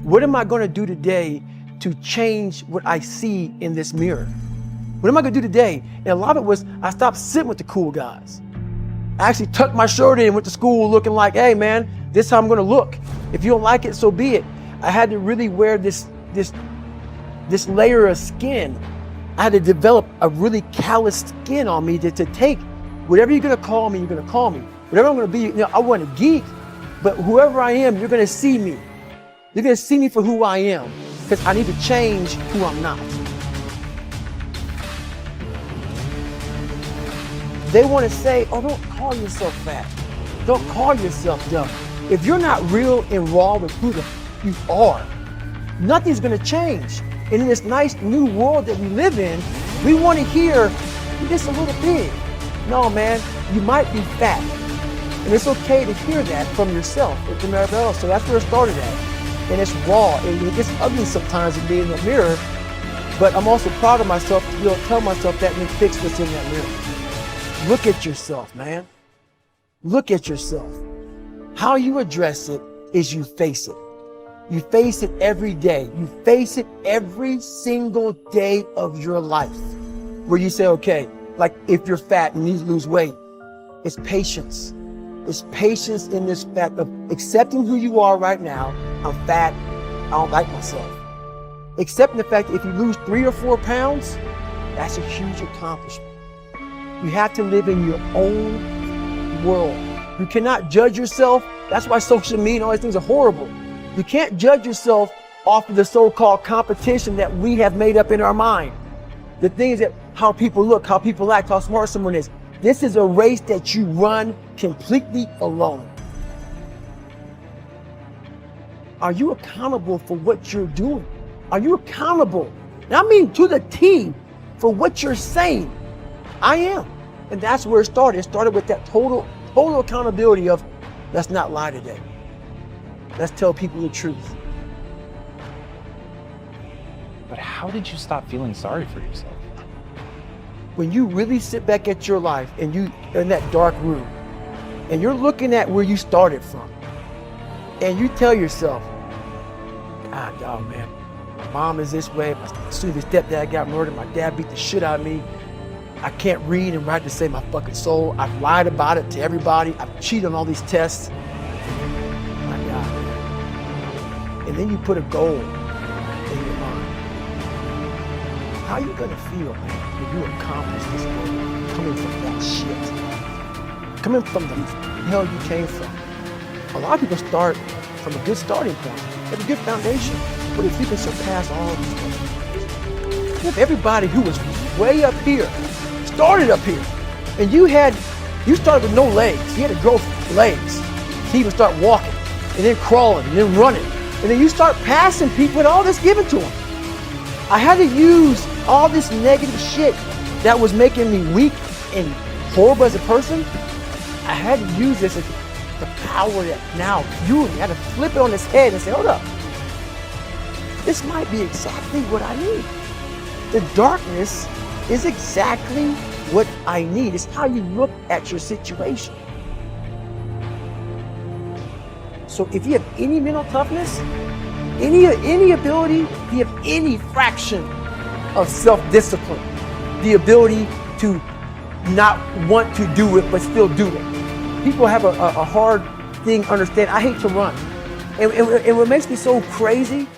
What am I gonna do today to change what I see in this mirror? What am I gonna do today? And a lot of it was, I stopped sitting with the cool guys. I actually tucked my shirt in and went to school looking like, hey man, this is how I'm gonna look. If you don't like it, so be it. I had to really wear this layer of skin. I had to develop a really callous skin on me to take whatever you're gonna call me, you're gonna call me. Whatever I'm gonna be, I wasn't a geek, but whoever I am, you're gonna see me. You're gonna see me for who I am, because I need to change who I'm not. They wanna say, oh, don't call yourself fat. Don't call yourself dumb. If you're not real and raw with who you are, nothing's gonna change. And in this nice new world that we live in, we wanna hear, you're just a little big. No, man, you might be fat. And it's okay to hear that from yourself and from everybody else. So that's where it started at. And it's raw, and it gets ugly sometimes to be in the mirror, but I'm also proud of myself to be able to tell myself that and then fix what's in that mirror. Look at yourself, man. Look at yourself. How you address it is you face it. You face it every day. You face it every single day of your life. Where you say, okay, like if you're fat and you need to lose weight, it's patience. It's patience in this fact of accepting who you are right now. I'm fat, I don't like myself. Accepting the fact that if you lose 3 or 4 pounds, that's a huge accomplishment. You have to live in your own world. You cannot judge yourself. That's why social media and all these things are horrible. You can't judge yourself off of the so-called competition that we have made up in our mind. The things that how people look, how people act, how smart someone is. This is a race that you run completely alone. Are you accountable for what you're doing? Are you accountable? And I mean to the T for what you're saying. I am. And that's where it started. It started with that total accountability of, let's not lie today. Let's tell people the truth. But how did you stop feeling sorry for yourself? When you really sit back at your life and you're in that dark room and you're looking at where you started from and you tell yourself, God, dog, man, my mom is this way, my stepdad got murdered, my dad beat the shit out of me, I can't read and write to save my fucking soul, I've lied about it to everybody, I've cheated on all these tests. My God, man. And then you put a goal in your mind. How are you gonna feel, man, when you accomplish this goal coming from that shit? Coming from the hell you came from. A lot of people start from a good starting point. They have a good foundation. But if you can surpass all these things, if everybody who was way up here started up here, and you started with no legs, you had to grow legs to even start walking, and then crawling, and then running, and then you start passing people with all this given to them. I had to use all this negative shit that was making me weak and horrible as a person. I had to use this as the power that now you had to flip it on its head and say, hold up, this might be exactly what I need. The darkness is exactly what I need. It's how you look at your situation. So if you have any mental toughness, any ability, if you have any fraction of self-discipline, the ability to not want to do it but still do it. People have a hard thing understanding. I hate to run. And what makes me so crazy